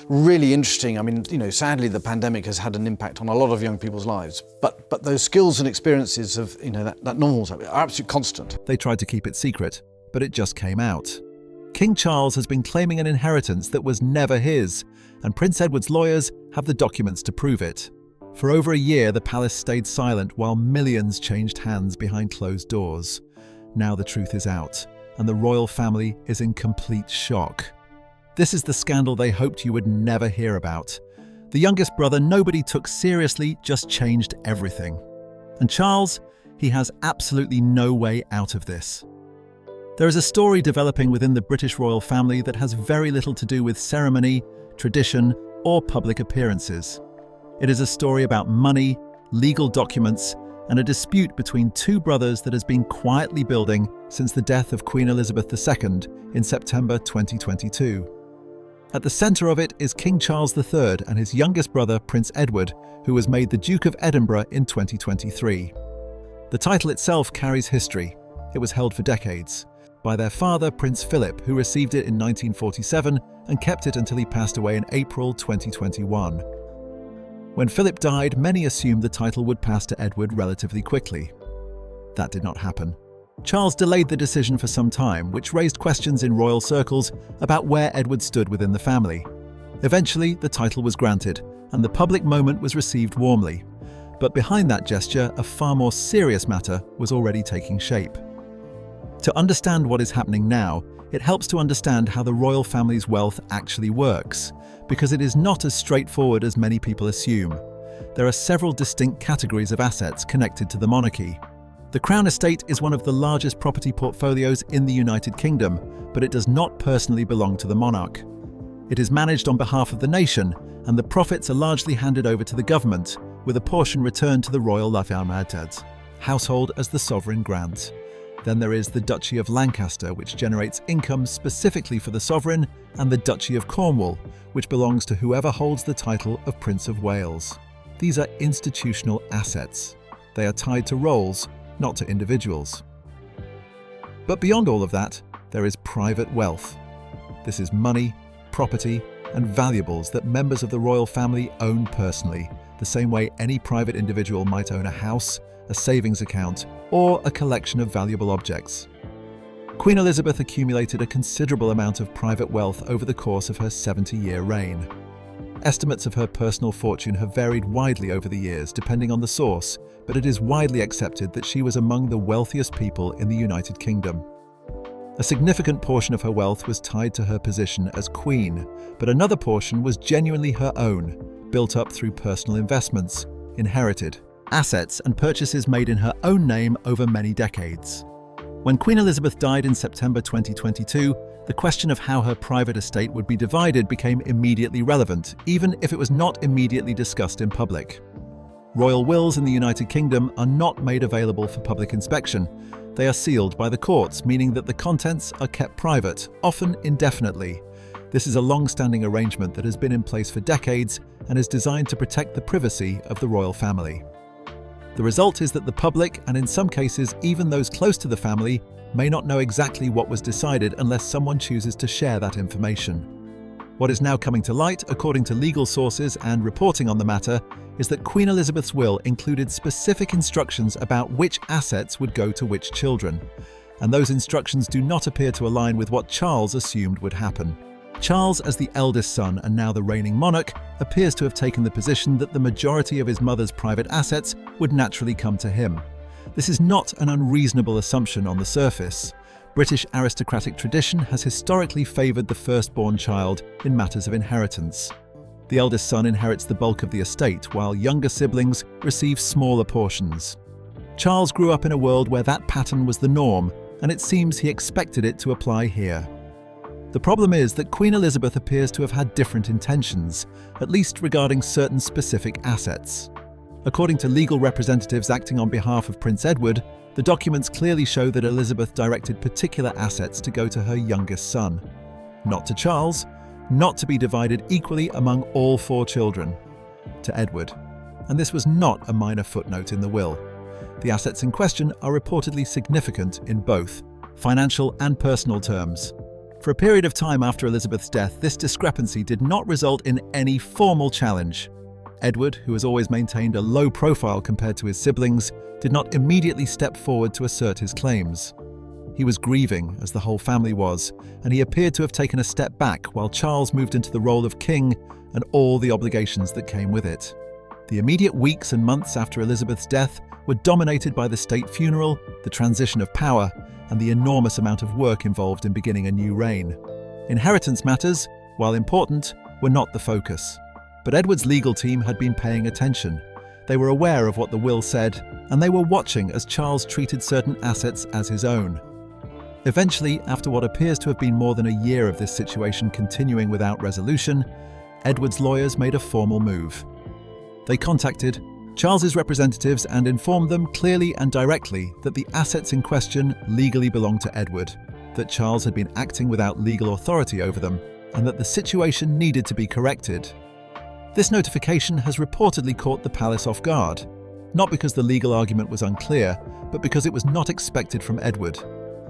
really interesting. I mean, sadly the pandemic has had an impact on a lot of young people's lives, but those skills and experiences of, that novels are absolutely constant. They tried to keep it secret, but it just came out. King Charles has been claiming an inheritance that was never his, and Prince Edward's lawyers have the documents to prove it. For over a year, the palace stayed silent while millions changed hands behind closed doors. Now the truth is out, and the royal family is in complete shock. This is the scandal they hoped you would never hear about. The youngest brother nobody took seriously just changed everything. And Charles, he has absolutely no way out of this. There is a story developing within the British royal family that has very little to do with ceremony, tradition, or public appearances. It is a story about money, legal documents, and a dispute between two brothers that has been quietly building since the death of Queen Elizabeth II in September 2022. At the centre of it is King Charles III and his youngest brother, Prince Edward, who was made the Duke of Edinburgh in 2023. The title itself carries history. It was held for decades by their father, Prince Philip, who received it in 1947 and kept it until he passed away in April 2021. When Philip died, many assumed the title would pass to Edward relatively quickly. That did not happen. Charles delayed the decision for some time, which raised questions in royal circles about where Edward stood within the family. Eventually, the title was granted, and the public moment was received warmly. But behind that gesture, a far more serious matter was already taking shape. To understand what is happening now, it helps to understand how the royal family's wealth actually works, because it is not as straightforward as many people assume. There are several distinct categories of assets connected to the monarchy. The Crown Estate is one of the largest property portfolios in the United Kingdom, but it does not personally belong to the monarch. It is managed on behalf of the nation, and the profits are largely handed over to the government, with a portion returned to the Royal Lafayette household as the sovereign grant. Then there is the Duchy of Lancaster, which generates income specifically for the sovereign, and the Duchy of Cornwall, which belongs to whoever holds the title of Prince of Wales. These are institutional assets. They are tied to roles, not to individuals. But beyond all of that, there is private wealth. This is money, property, and valuables that members of the royal family own personally, the same way any private individual might own a house, a savings account, or a collection of valuable objects. Queen Elizabeth accumulated a considerable amount of private wealth over the course of her 70-year reign. Estimates of her personal fortune have varied widely over the years, depending on the source, but it is widely accepted that she was among the wealthiest people in the United Kingdom. A significant portion of her wealth was tied to her position as queen, but another portion was genuinely her own, built up through personal investments, inherited assets and purchases made in her own name over many decades. When Queen Elizabeth died in September 2022, the question of how her private estate would be divided became immediately relevant, even if it was not immediately discussed in public. Royal wills in the United Kingdom are not made available for public inspection. They are sealed by the courts, meaning that the contents are kept private, often indefinitely. This is a long-standing arrangement that has been in place for decades and is designed to protect the privacy of the royal family. The result is that the public, and in some cases even those close to the family, may not know exactly what was decided unless someone chooses to share that information. What is now coming to light, according to legal sources and reporting on the matter, is that Queen Elizabeth's will included specific instructions about which assets would go to which children, and those instructions do not appear to align with what Charles assumed would happen. Charles, as the eldest son and now the reigning monarch, appears to have taken the position that the majority of his mother's private assets would naturally come to him. This is not an unreasonable assumption on the surface. British aristocratic tradition has historically favoured the firstborn child in matters of inheritance. The eldest son inherits the bulk of the estate, while younger siblings receive smaller portions. Charles grew up in a world where that pattern was the norm, and it seems he expected it to apply here. The problem is that Queen Elizabeth appears to have had different intentions, at least regarding certain specific assets. According to legal representatives acting on behalf of Prince Edward, the documents clearly show that Elizabeth directed particular assets to go to her youngest son. Not to Charles, not to be divided equally among all 4 children. To Edward. And this was not a minor footnote in the will. The assets in question are reportedly significant in both financial and personal terms. For a period of time after Elizabeth's death, this discrepancy did not result in any formal challenge. Edward, who has always maintained a low profile compared to his siblings, did not immediately step forward to assert his claims. He was grieving, as the whole family was, and he appeared to have taken a step back while Charles moved into the role of king and all the obligations that came with it. The immediate weeks and months after Elizabeth's death were dominated by the state funeral, the transition of power, and the enormous amount of work involved in beginning a new reign. Inheritance matters, while important, were not the focus. But Edward's legal team had been paying attention. They were aware of what the will said, and they were watching as Charles treated certain assets as his own. Eventually, after what appears to have been more than a year of this situation continuing without resolution, Edward's lawyers made a formal move. They contacted Charles's representatives and informed them clearly and directly that the assets in question legally belonged to Edward, that Charles had been acting without legal authority over them, and that the situation needed to be corrected. This notification has reportedly caught the palace off guard, not because the legal argument was unclear, but because it was not expected from Edward.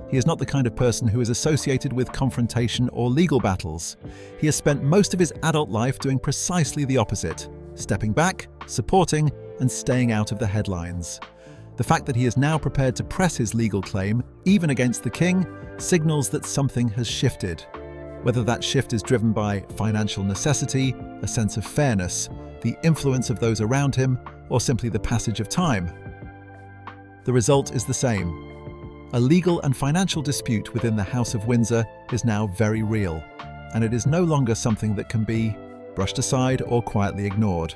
He is not the kind of person who is associated with confrontation or legal battles. He has spent most of his adult life doing precisely the opposite, stepping back, supporting, and staying out of the headlines. The fact that he is now prepared to press his legal claim, even against the king, signals that something has shifted. Whether that shift is driven by financial necessity, a sense of fairness, the influence of those around him, or simply the passage of time. The result is the same. A legal and financial dispute within the House of Windsor is now very real, and it is no longer something that can be brushed aside or quietly ignored.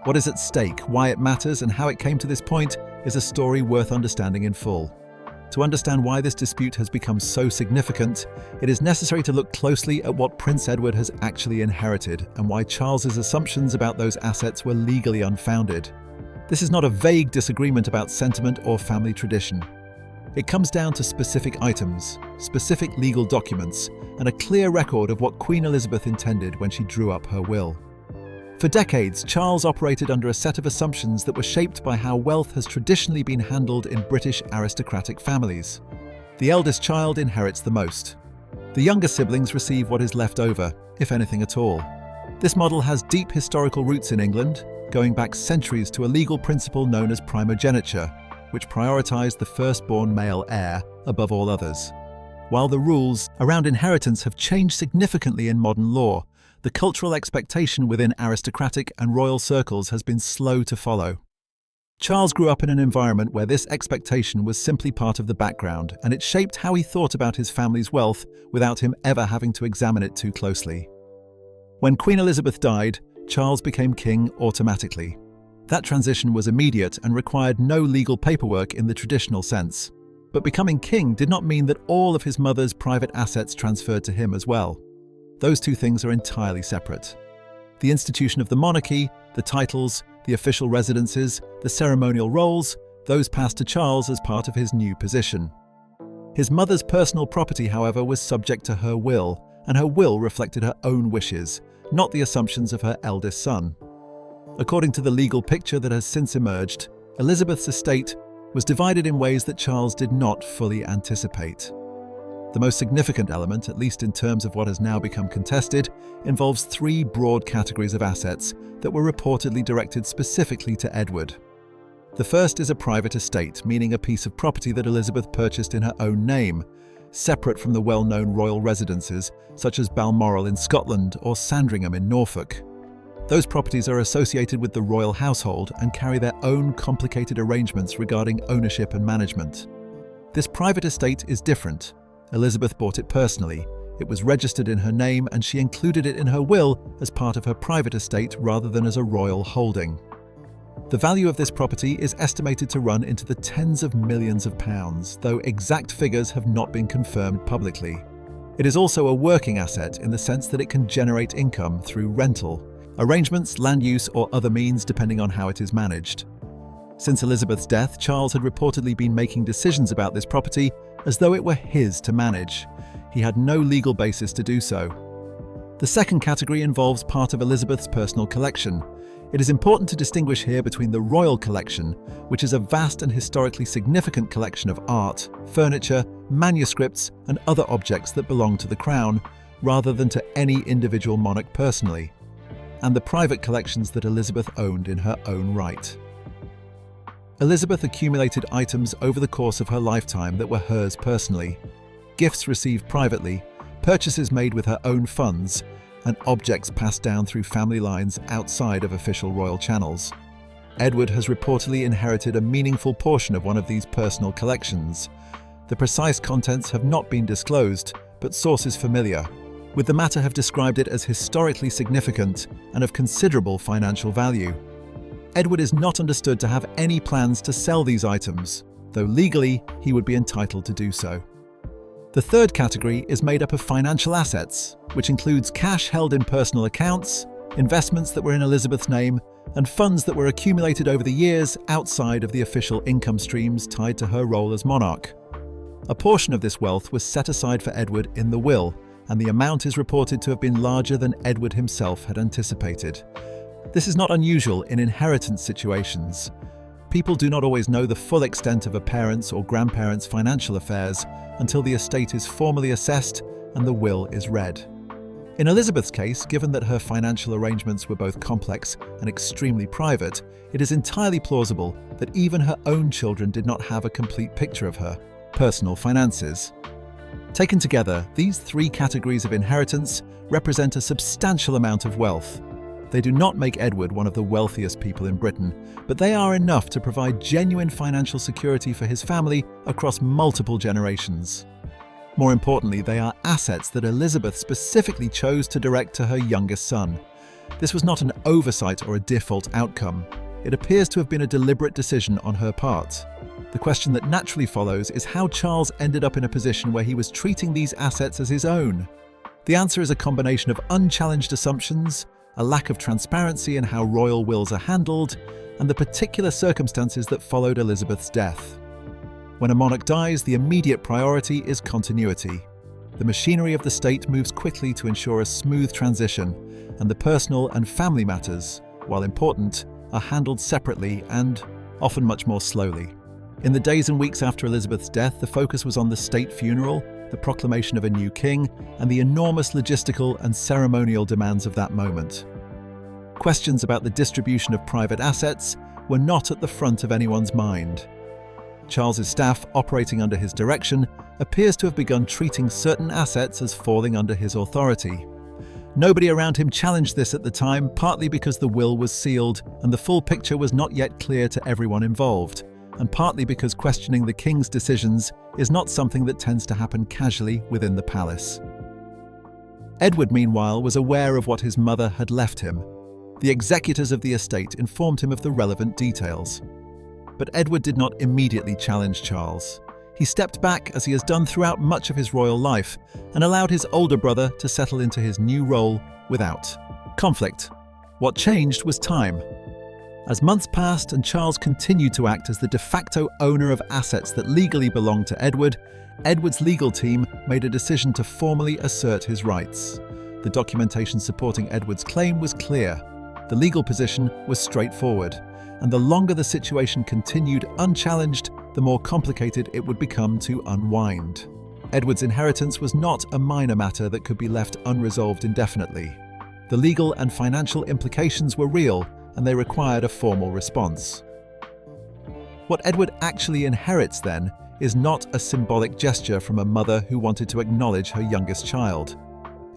What is at stake, why it matters, and how it came to this point is a story worth understanding in full. To understand why this dispute has become so significant, it is necessary to look closely at what Prince Edward has actually inherited and why Charles's assumptions about those assets were legally unfounded. This is not a vague disagreement about sentiment or family tradition. It comes down to specific items, specific legal documents, and a clear record of what Queen Elizabeth intended when she drew up her will. For decades, Charles operated under a set of assumptions that were shaped by how wealth has traditionally been handled in British aristocratic families. The eldest child inherits the most. The younger siblings receive what is left over, if anything at all. This model has deep historical roots in England, going back centuries to a legal principle known as primogeniture, which prioritized the firstborn male heir above all others. While the rules around inheritance have changed significantly in modern law, the cultural expectation within aristocratic and royal circles has been slow to follow. Charles grew up in an environment where this expectation was simply part of the background, and it shaped how he thought about his family's wealth without him ever having to examine it too closely. When Queen Elizabeth died, Charles became king automatically. That transition was immediate and required no legal paperwork in the traditional sense. But becoming king did not mean that all of his mother's private assets transferred to him as well. Those two things are entirely separate. The institution of the monarchy, the titles, the official residences, the ceremonial roles, those passed to Charles as part of his new position. His mother's personal property, however, was subject to her will, and her will reflected her own wishes, not the assumptions of her eldest son. According to the legal picture that has since emerged, Elizabeth's estate was divided in ways that Charles did not fully anticipate. The most significant element, at least in terms of what has now become contested, involves three broad categories of assets that were reportedly directed specifically to Edward. The first is a private estate, meaning a piece of property that Elizabeth purchased in her own name, separate from the well-known royal residences such as Balmoral in Scotland or Sandringham in Norfolk. Those properties are associated with the royal household and carry their own complicated arrangements regarding ownership and management. This private estate is different. Elizabeth bought it personally. It was registered in her name and she included it in her will as part of her private estate rather than as a royal holding. The value of this property is estimated to run into the tens of millions of pounds, though exact figures have not been confirmed publicly. It is also a working asset in the sense that it can generate income through rental, arrangements, land use, or other means depending on how it is managed. Since Elizabeth's death, Charles had reportedly been making decisions about this property as though it were his to manage. He had no legal basis to do so. The second category involves part of Elizabeth's personal collection. It is important to distinguish here between the royal collection, which is a vast and historically significant collection of art, furniture, manuscripts, and other objects that belong to the crown, rather than to any individual monarch personally, and the private collections that Elizabeth owned in her own right. Elizabeth accumulated items over the course of her lifetime that were hers personally, gifts received privately, purchases made with her own funds, and objects passed down through family lines outside of official royal channels. Edward has reportedly inherited a meaningful portion of one of these personal collections. The precise contents have not been disclosed, but sources familiar with the matter have described it as historically significant and of considerable financial value. Edward is not understood to have any plans to sell these items, though legally he would be entitled to do so. The third category is made up of financial assets, which includes cash held in personal accounts, investments that were in Elizabeth's name, and funds that were accumulated over the years outside of the official income streams tied to her role as monarch. A portion of this wealth was set aside for Edward in the will, and the amount is reported to have been larger than Edward himself had anticipated. This is not unusual in inheritance situations. People do not always know the full extent of a parent's or grandparent's financial affairs until the estate is formally assessed and the will is read. In Elizabeth's case, given that her financial arrangements were both complex and extremely private, it is entirely plausible that even her own children did not have a complete picture of her personal finances. Taken together, these three categories of inheritance represent a substantial amount of wealth. They do not make Edward one of the wealthiest people in Britain, but they are enough to provide genuine financial security for his family across multiple generations. More importantly, they are assets that Elizabeth specifically chose to direct to her youngest son. This was not an oversight or a default outcome. It appears to have been a deliberate decision on her part. The question that naturally follows is how Charles ended up in a position where he was treating these assets as his own. The answer is a combination of unchallenged assumptions, a lack of transparency in how royal wills are handled, and the particular circumstances that followed Elizabeth's death. When a monarch dies, the immediate priority is continuity. The machinery of the state moves quickly to ensure a smooth transition, and the personal and family matters, while important, are handled separately and often much more slowly. In the days and weeks after Elizabeth's death, the focus was on the state funeral, the proclamation of a new king, and the enormous logistical and ceremonial demands of that moment. Questions about the distribution of private assets were not at the front of anyone's mind. Charles's staff, operating under his direction, appears to have begun treating certain assets as falling under his authority. Nobody around him challenged this at the time, partly because the will was sealed and the full picture was not yet clear to everyone involved, and partly because questioning the king's decisions is not something that tends to happen casually within the palace. Edward, meanwhile, was aware of what his mother had left him. The executors of the estate informed him of the relevant details. But Edward did not immediately challenge Charles. He stepped back, as he has done throughout much of his royal life, and allowed his older brother to settle into his new role without conflict. What changed was time. As months passed and Charles continued to act as the de facto owner of assets that legally belonged to Edward, Edward's legal team made a decision to formally assert his rights. The documentation supporting Edward's claim was clear. The legal position was straightforward, and the longer the situation continued unchallenged, the more complicated it would become to unwind. Edward's inheritance was not a minor matter that could be left unresolved indefinitely. The legal and financial implications were real, and they required a formal response. What Edward actually inherits, then, is not a symbolic gesture from a mother who wanted to acknowledge her youngest child.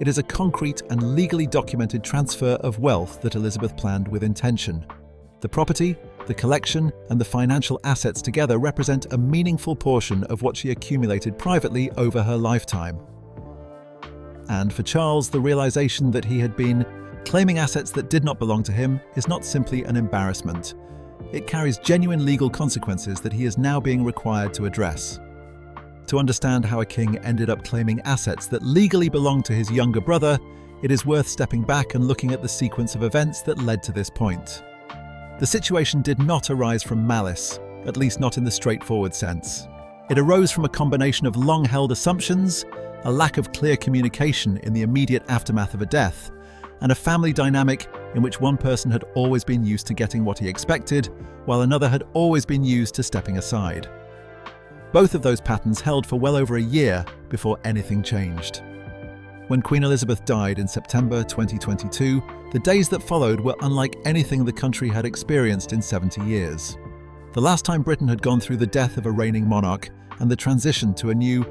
It is a concrete and legally documented transfer of wealth that Elizabeth planned with intention. The property, the collection, and the financial assets together represent a meaningful portion of what she accumulated privately over her lifetime. And for Charles, the realization that he had been claiming assets that did not belong to him is not simply an embarrassment. It carries genuine legal consequences that he is now being required to address. To understand how a king ended up claiming assets that legally belonged to his younger brother, it is worth stepping back and looking at the sequence of events that led to this point. The situation did not arise from malice, at least not in the straightforward sense. It arose from a combination of long-held assumptions, a lack of clear communication in the immediate aftermath of a death, and a family dynamic in which one person had always been used to getting what he expected, while another had always been used to stepping aside. Both of those patterns held for well over a year before anything changed. When Queen Elizabeth died in September 2022, the days that followed were unlike anything the country had experienced in 70 years. The last time Britain had gone through the death of a reigning monarch and the transition to a new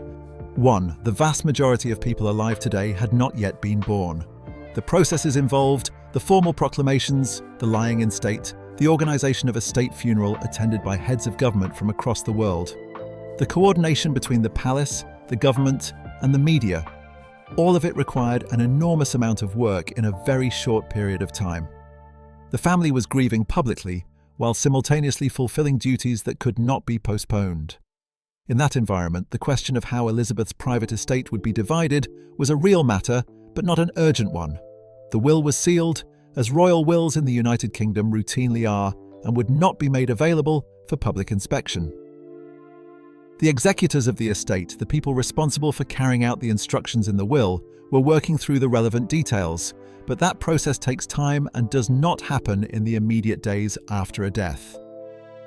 one, the vast majority of people alive today had not yet been born. The processes involved, the formal proclamations, the lying in state, the organisation of a state funeral attended by heads of government from across the world, the coordination between the palace, the government, and the media. All of it required an enormous amount of work in a very short period of time. The family was grieving publicly, while simultaneously fulfilling duties that could not be postponed. In that environment, the question of how Elizabeth's private estate would be divided was a real matter, but not an urgent one. The will was sealed, as royal wills in the United Kingdom routinely are, and would not be made available for public inspection. The executors of the estate, the people responsible for carrying out the instructions in the will, were working through the relevant details, but that process takes time and does not happen in the immediate days after a death.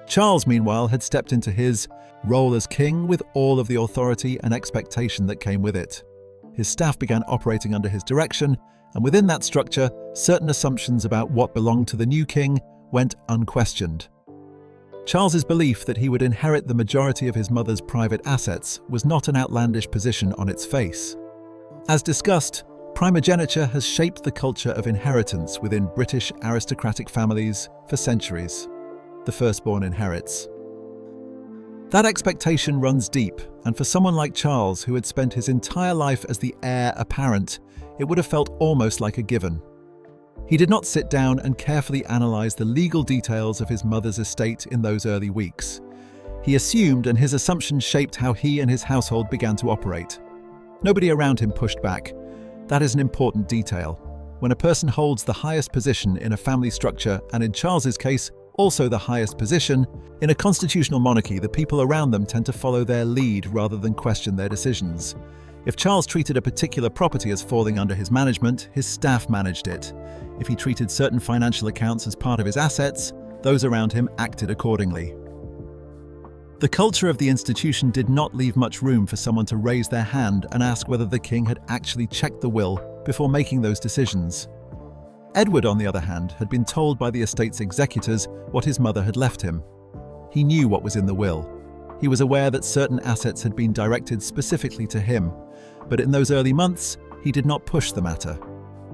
Charles, meanwhile, had stepped into his role as king with all of the authority and expectation that came with it. His staff began operating under his direction, and within that structure, certain assumptions about what belonged to the new king went unquestioned. Charles's belief that he would inherit the majority of his mother's private assets was not an outlandish position on its face. As discussed, primogeniture has shaped the culture of inheritance within British aristocratic families for centuries. The firstborn inherits. That expectation runs deep, and for someone like Charles, who had spent his entire life as the heir apparent, it would have felt almost like a given. He did not sit down and carefully analyse the legal details of his mother's estate in those early weeks. He assumed, and his assumptions shaped how he and his household began to operate. Nobody around him pushed back. That is an important detail. When a person holds the highest position in a family structure, and in Charles's case, also the highest position, in a constitutional monarchy, the people around them tend to follow their lead rather than question their decisions. If Charles treated a particular property as falling under his management, his staff managed it. If he treated certain financial accounts as part of his assets, those around him acted accordingly. The culture of the institution did not leave much room for someone to raise their hand and ask whether the king had actually checked the will before making those decisions. Edward, on the other hand, had been told by the estate's executors what his mother had left him. He knew what was in the will. He was aware that certain assets had been directed specifically to him, but in those early months, he did not push the matter.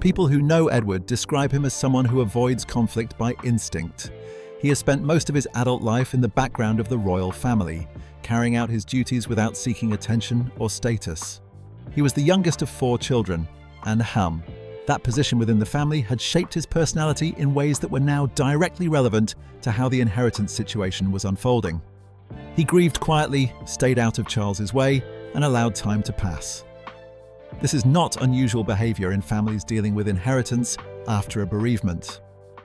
People who know Edward describe him as someone who avoids conflict by instinct. He has spent most of his adult life in the background of the royal family, carrying out his duties without seeking attention or status. He was the youngest of 4 children, and that position within the family had shaped his personality in ways that were now directly relevant to how the inheritance situation was unfolding. He grieved quietly, stayed out of Charles's way, and allowed time to pass. This is not unusual behaviour in families dealing with inheritance after a bereavement.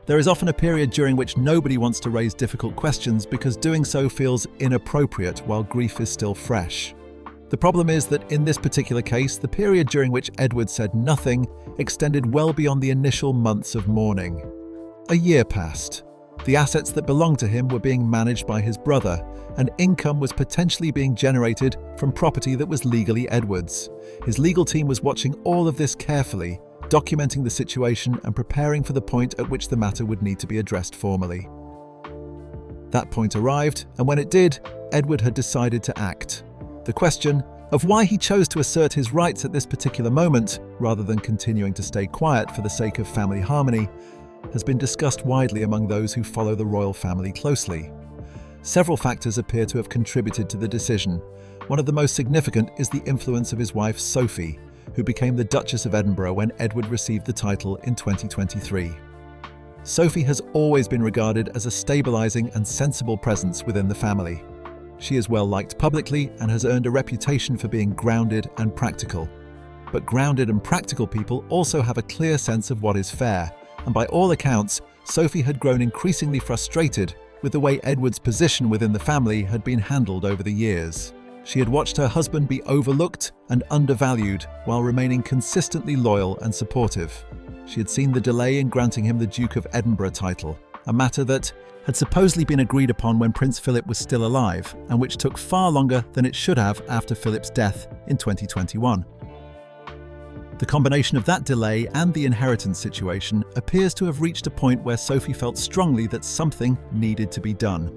There is often a period during which nobody wants to raise difficult questions because doing so feels inappropriate while grief is still fresh. The problem is that in this particular case, the period during which Edward said nothing extended well beyond the initial months of mourning. A year passed. The assets that belonged to him were being managed by his brother, and income was potentially being generated from property that was legally Edward's. His legal team was watching all of this carefully, documenting the situation and preparing for the point at which the matter would need to be addressed formally. That point arrived, and when it did, Edward had decided to act. The question of why he chose to assert his rights at this particular moment, rather than continuing to stay quiet for the sake of family harmony, has been discussed widely among those who follow the royal family closely. Several factors appear to have contributed to the decision. One of the most significant is the influence of his wife Sophie, who became the Duchess of Edinburgh when Edward received the title in 2023. Sophie has always been regarded as a stabilising and sensible presence within the family. She is well liked publicly and has earned a reputation for being grounded and practical. But grounded and practical people also have a clear sense of what is fair, and by all accounts, Sophie had grown increasingly frustrated with the way Edward's position within the family had been handled over the years. She had watched her husband be overlooked and undervalued while remaining consistently loyal and supportive. She had seen the delay in granting him the Duke of Edinburgh title, a matter that had supposedly been agreed upon when Prince Philip was still alive, and which took far longer than it should have after Philip's death in 2021. The combination of that delay and the inheritance situation appears to have reached a point where Sophie felt strongly that something needed to be done.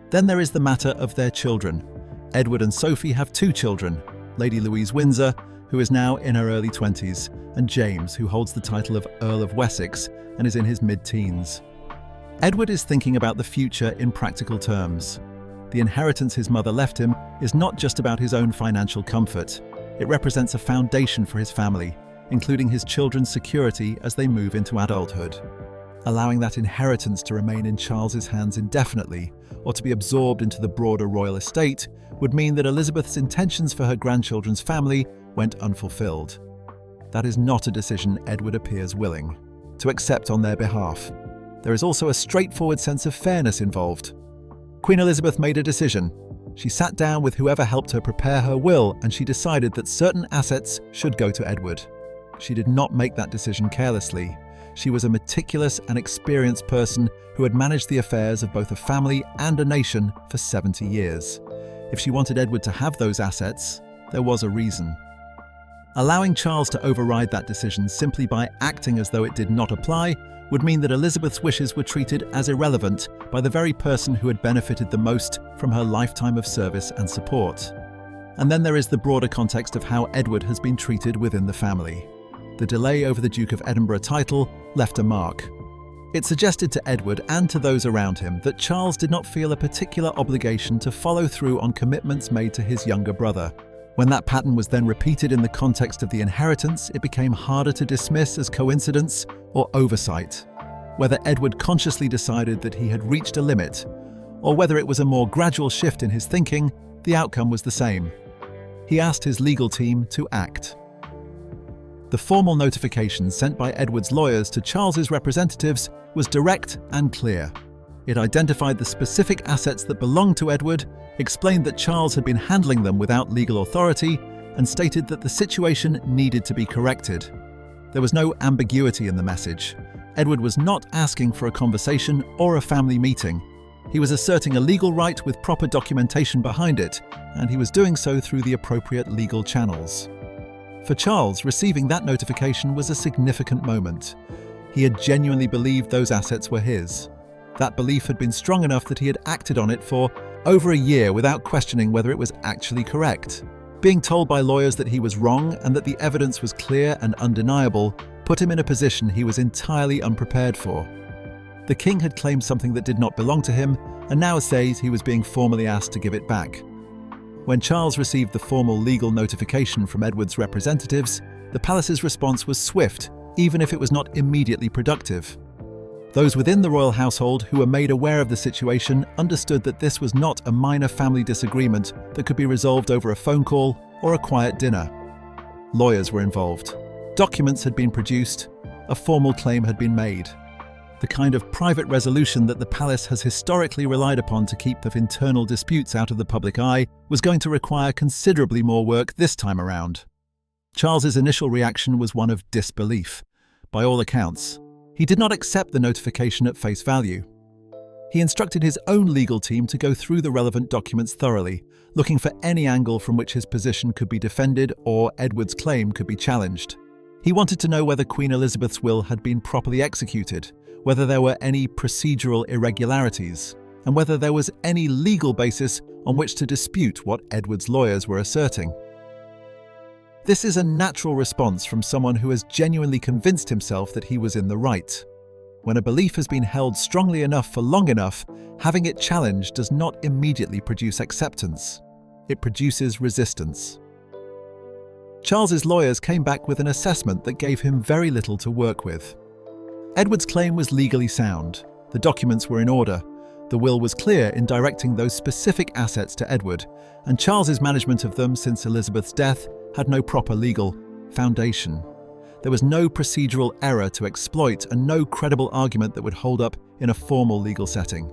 Then there is the matter of their children. Edward and Sophie have 2 children, Lady Louise Windsor, who is now in her early 20s, and James, who holds the title of Earl of Wessex and is in his mid-teens. Edward is thinking about the future in practical terms. The inheritance his mother left him is not just about his own financial comfort. It represents a foundation for his family, including his children's security as they move into adulthood. Allowing that inheritance to remain in Charles's hands indefinitely, or to be absorbed into the broader royal estate, would mean that Elizabeth's intentions for her grandchildren's family went unfulfilled. That is not a decision Edward appears willing to accept on their behalf. There is also a straightforward sense of fairness involved. Queen Elizabeth made a decision. She sat down with whoever helped her prepare her will, and she decided that certain assets should go to Edward. She did not make that decision carelessly. She was a meticulous and experienced person who had managed the affairs of both a family and a nation for 70 years. If she wanted Edward to have those assets, there was a reason. Allowing Charles to override that decision simply by acting as though it did not apply would mean that Elizabeth's wishes were treated as irrelevant by the very person who had benefited the most from her lifetime of service and support. And then there is the broader context of how Edward has been treated within the family. The delay over the Duke of Edinburgh title left a mark. It suggested to Edward and to those around him that Charles did not feel a particular obligation to follow through on commitments made to his younger brother. When that pattern was then repeated in the context of the inheritance, it became harder to dismiss as coincidence or oversight. Whether Edward consciously decided that he had reached a limit, or whether it was a more gradual shift in his thinking, the outcome was the same. He asked his legal team to act. The formal notification sent by Edward's lawyers to Charles's representatives was direct and clear. It identified the specific assets that belonged to Edward, explained that Charles had been handling them without legal authority, and stated that the situation needed to be corrected. There was no ambiguity in the message. Edward was not asking for a conversation or a family meeting. He was asserting a legal right with proper documentation behind it, and he was doing so through the appropriate legal channels. For Charles, receiving that notification was a significant moment. He had genuinely believed those assets were his. That belief had been strong enough that he had acted on it for over a year without questioning whether it was actually correct. Being told by lawyers that he was wrong and that the evidence was clear and undeniable put him in a position he was entirely unprepared for. The king had claimed something that did not belong to him, and now says he was being formally asked to give it back. When Charles received the formal legal notification from Edward's representatives, the palace's response was swift, even if it was not immediately productive. Those within the royal household who were made aware of the situation understood that this was not a minor family disagreement that could be resolved over a phone call or a quiet dinner. Lawyers were involved. Documents had been produced. A formal claim had been made. The kind of private resolution that the palace has historically relied upon to keep the internal disputes out of the public eye was going to require considerably more work this time around. Charles's initial reaction was one of disbelief. By all accounts, he did not accept the notification at face value. He instructed his own legal team to go through the relevant documents thoroughly, looking for any angle from which his position could be defended or Edward's claim could be challenged. He wanted to know whether Queen Elizabeth's will had been properly executed, whether there were any procedural irregularities, and whether there was any legal basis on which to dispute what Edward's lawyers were asserting. This is a natural response from someone who has genuinely convinced himself that he was in the right. When a belief has been held strongly enough for long enough, having it challenged does not immediately produce acceptance. It produces resistance. Charles's lawyers came back with an assessment that gave him very little to work with. Edward's claim was legally sound. The documents were in order. The will was clear in directing those specific assets to Edward, and Charles's management of them since Elizabeth's death had no proper legal foundation. There was no procedural error to exploit and no credible argument that would hold up in a formal legal setting.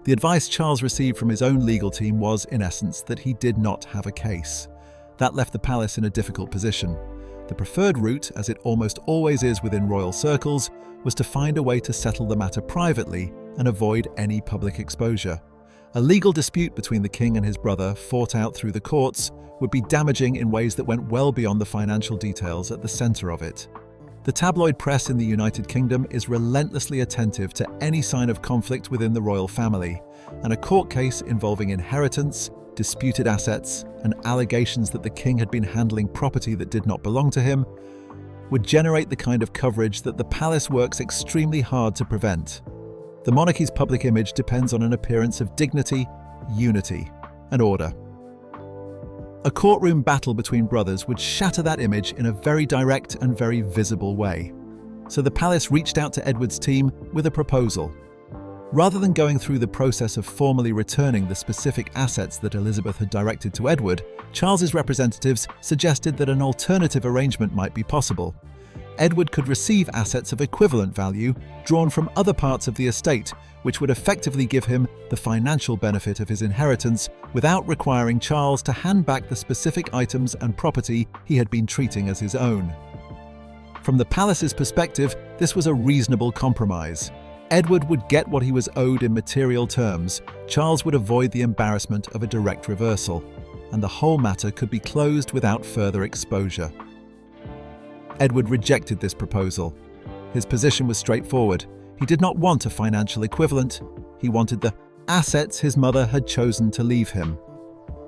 The advice Charles received from his own legal team was, in essence, that he did not have a case. That left the palace in a difficult position. The preferred route, as it almost always is within royal circles, was to find a way to settle the matter privately and avoid any public exposure. A legal dispute between the king and his brother, fought out through the courts, would be damaging in ways that went well beyond the financial details at the centre of it. The tabloid press in the United Kingdom is relentlessly attentive to any sign of conflict within the royal family, and a court case involving inheritance, disputed assets, and allegations that the king had been handling property that did not belong to him would generate the kind of coverage that the palace works extremely hard to prevent. The monarchy's public image depends on an appearance of dignity, unity, and order. A courtroom battle between brothers would shatter that image in a very direct and very visible way. So the palace reached out to Edward's team with a proposal. Rather than going through the process of formally returning the specific assets that Elizabeth had directed to Edward, Charles's representatives suggested that an alternative arrangement might be possible. Edward could receive assets of equivalent value drawn from other parts of the estate, which would effectively give him the financial benefit of his inheritance without requiring Charles to hand back the specific items and property he had been treating as his own. From the palace's perspective, this was a reasonable compromise. Edward would get what he was owed in material terms, Charles would avoid the embarrassment of a direct reversal, and the whole matter could be closed without further exposure. Edward rejected this proposal. His position was straightforward. He did not want a financial equivalent. He wanted the assets his mother had chosen to leave him.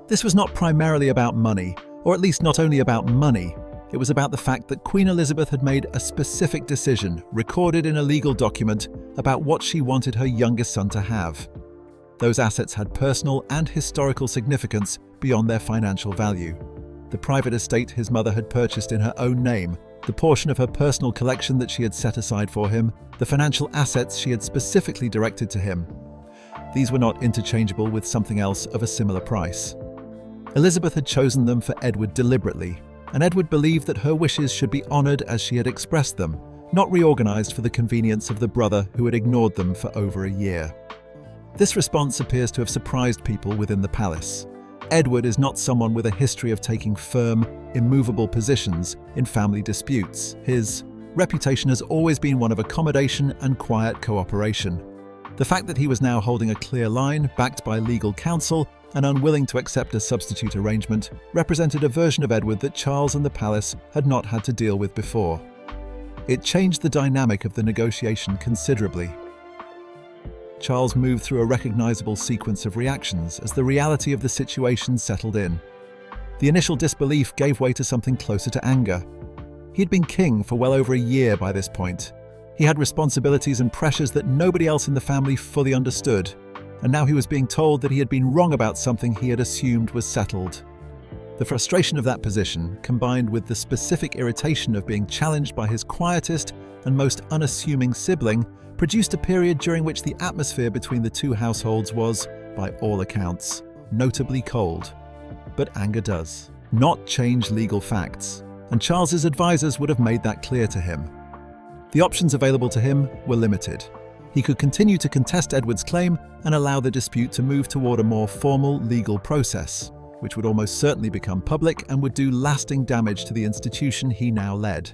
This was not primarily about money, or at least not only about money. It was about the fact that Queen Elizabeth had made a specific decision, recorded in a legal document, about what she wanted her youngest son to have. Those assets had personal and historical significance beyond their financial value. The private estate his mother had purchased in her own name, the portion of her personal collection that she had set aside for him, the financial assets she had specifically directed to him. These were not interchangeable with something else of a similar price. Elizabeth had chosen them for Edward deliberately, and Edward believed that her wishes should be honoured as she had expressed them, not reorganised for the convenience of the brother who had ignored them for over a year. This response appears to have surprised people within the palace. Edward is not someone with a history of taking firm, immovable positions in family disputes. His reputation has always been one of accommodation and quiet cooperation. The fact that he was now holding a clear line, backed by legal counsel, and unwilling to accept a substitute arrangement, represented a version of Edward that Charles and the palace had not had to deal with before. It changed the dynamic of the negotiation considerably. Charles moved through a recognizable sequence of reactions as the reality of the situation settled in. The initial disbelief gave way to something closer to anger. He had been king for well over a year by this point. He had responsibilities and pressures that nobody else in the family fully understood, and now he was being told that he had been wrong about something he had assumed was settled. The frustration of that position, combined with the specific irritation of being challenged by his quietest and most unassuming sibling, produced a period during which the atmosphere between the two households was, by all accounts, notably cold. But anger does not change legal facts, and Charles's advisors would have made that clear to him. The options available to him were limited. He could continue to contest Edward's claim and allow the dispute to move toward a more formal legal process, which would almost certainly become public and would do lasting damage to the institution he now led.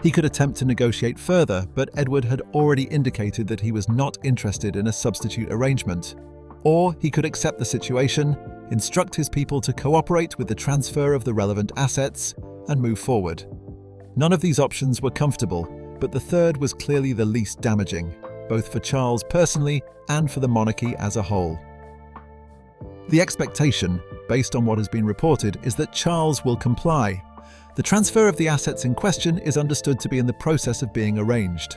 He could attempt to negotiate further, but Edward had already indicated that he was not interested in a substitute arrangement. Or he could accept the situation, instruct his people to cooperate with the transfer of the relevant assets, and move forward. None of these options were comfortable, but the third was clearly the least damaging, both for Charles personally and for the monarchy as a whole. The expectation, based on what has been reported, is that Charles will comply. The transfer of the assets in question is understood to be in the process of being arranged.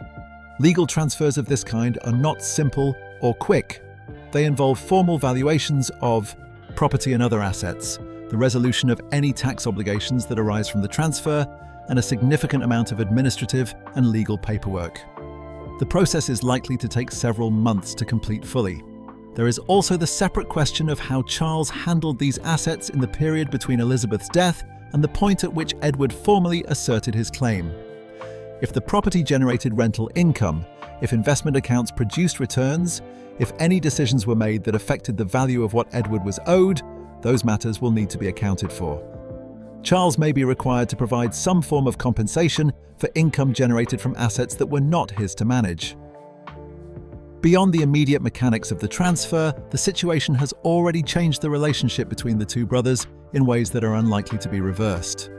Legal transfers of this kind are not simple or quick. They involve formal valuations of property and other assets, the resolution of any tax obligations that arise from the transfer, and a significant amount of administrative and legal paperwork. The process is likely to take several months to complete fully. There is also the separate question of how Charles handled these assets in the period between Elizabeth's death and the point at which Edward formally asserted his claim. If the property generated rental income, if investment accounts produced returns, if any decisions were made that affected the value of what Edward was owed, those matters will need to be accounted for. Charles may be required to provide some form of compensation for income generated from assets that were not his to manage. Beyond the immediate mechanics of the transfer, the situation has already changed the relationship between the two brothers in ways that are unlikely to be reversed.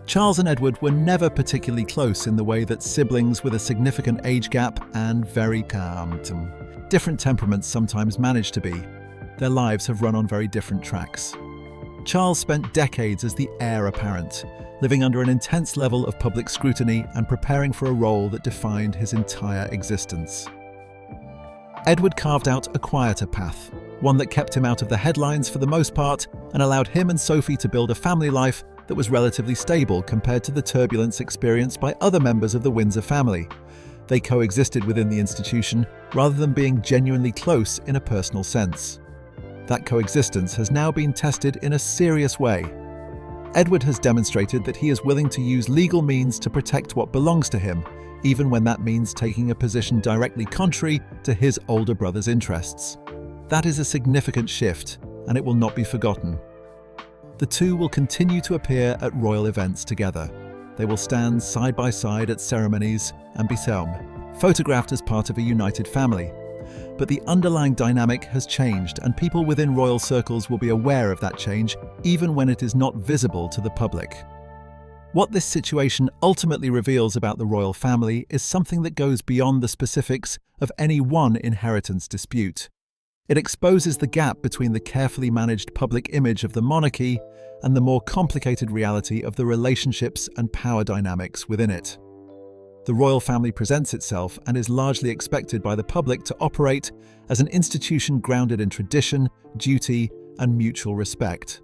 Charles and Edward were never particularly close in the way that siblings with a significant age gap and very different temperaments sometimes manage to be. Their lives have run on very different tracks. Charles spent decades as the heir apparent, living under an intense level of public scrutiny and preparing for a role that defined his entire existence. Edward carved out a quieter path, one that kept him out of the headlines for the most part and allowed him and Sophie to build a family life that was relatively stable compared to the turbulence experienced by other members of the Windsor family. They coexisted within the institution rather than being genuinely close in a personal sense. That coexistence has now been tested in a serious way. Edward has demonstrated that he is willing to use legal means to protect what belongs to him, even when that means taking a position directly contrary to his older brother's interests. That is a significant shift, and it will not be forgotten. The two will continue to appear at royal events together. They will stand side by side at ceremonies and be photographed as part of a united family. But the underlying dynamic has changed, and people within royal circles will be aware of that change, even when it is not visible to the public. What this situation ultimately reveals about the royal family is something that goes beyond the specifics of any one inheritance dispute. It exposes the gap between the carefully managed public image of the monarchy and the more complicated reality of the relationships and power dynamics within it. The royal family presents itself and is largely expected by the public to operate as an institution grounded in tradition, duty, and mutual respect.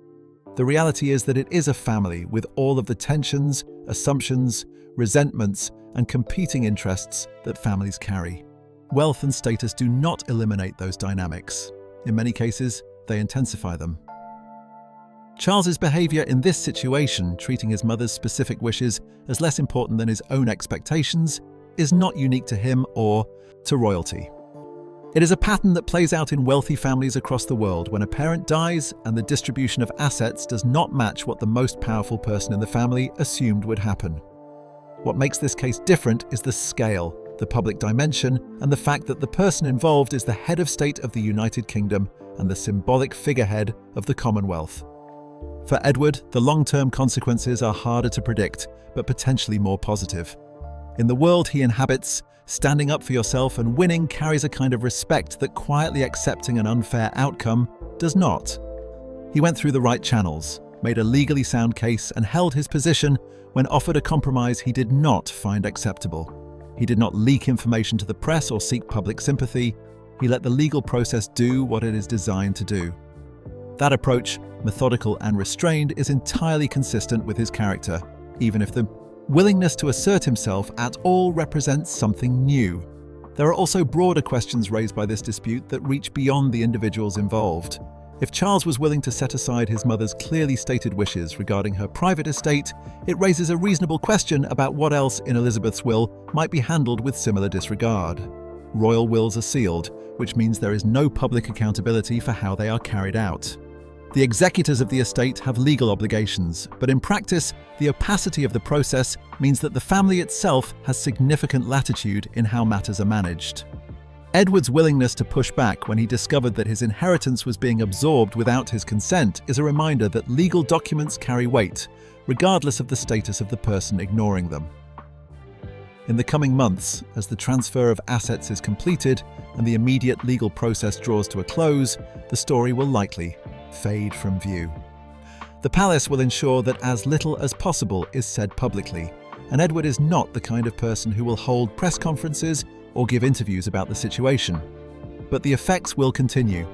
The reality is that it is a family with all of the tensions, assumptions, resentments, and competing interests that families carry. Wealth and status do not eliminate those dynamics. In many cases, they intensify them. Charles's behavior in this situation, treating his mother's specific wishes as less important than his own expectations, is not unique to him or to royalty. It is a pattern that plays out in wealthy families across the world when a parent dies and the distribution of assets does not match what the most powerful person in the family assumed would happen. What makes this case different is the scale, the public dimension, and the fact that the person involved is the head of state of the United Kingdom and the symbolic figurehead of the Commonwealth. For Edward, the long-term consequences are harder to predict, but potentially more positive. In the world he inhabits, standing up for yourself and winning carries a kind of respect that quietly accepting an unfair outcome does not. He went through the right channels, made a legally sound case, and held his position when offered a compromise he did not find acceptable. He did not leak information to the press or seek public sympathy. He let the legal process do what it is designed to do. That approach, methodical and restrained, is entirely consistent with his character, even if the willingness to assert himself at all represents something new. There are also broader questions raised by this dispute that reach beyond the individuals involved. If Charles was willing to set aside his mother's clearly stated wishes regarding her private estate, it raises a reasonable question about what else in Elizabeth's will might be handled with similar disregard. Royal wills are sealed, which means there is no public accountability for how they are carried out. The executors of the estate have legal obligations, but in practice, the opacity of the process means that the family itself has significant latitude in how matters are managed. Edward's willingness to push back when he discovered that his inheritance was being absorbed without his consent is a reminder that legal documents carry weight, regardless of the status of the person ignoring them. In the coming months, as the transfer of assets is completed and the immediate legal process draws to a close, the story will likely fade from view. The palace will ensure that as little as possible is said publicly, and Edward is not the kind of person who will hold press conferences or give interviews about the situation. But the effects will continue.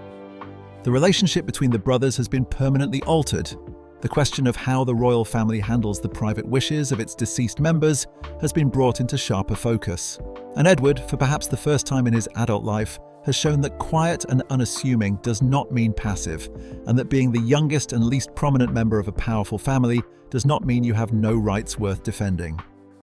The relationship between the brothers has been permanently altered. The question of how the royal family handles the private wishes of its deceased members has been brought into sharper focus. And Edward, for perhaps the first time in his adult life, has shown that quiet and unassuming does not mean passive, and that being the youngest and least prominent member of a powerful family does not mean you have no rights worth defending.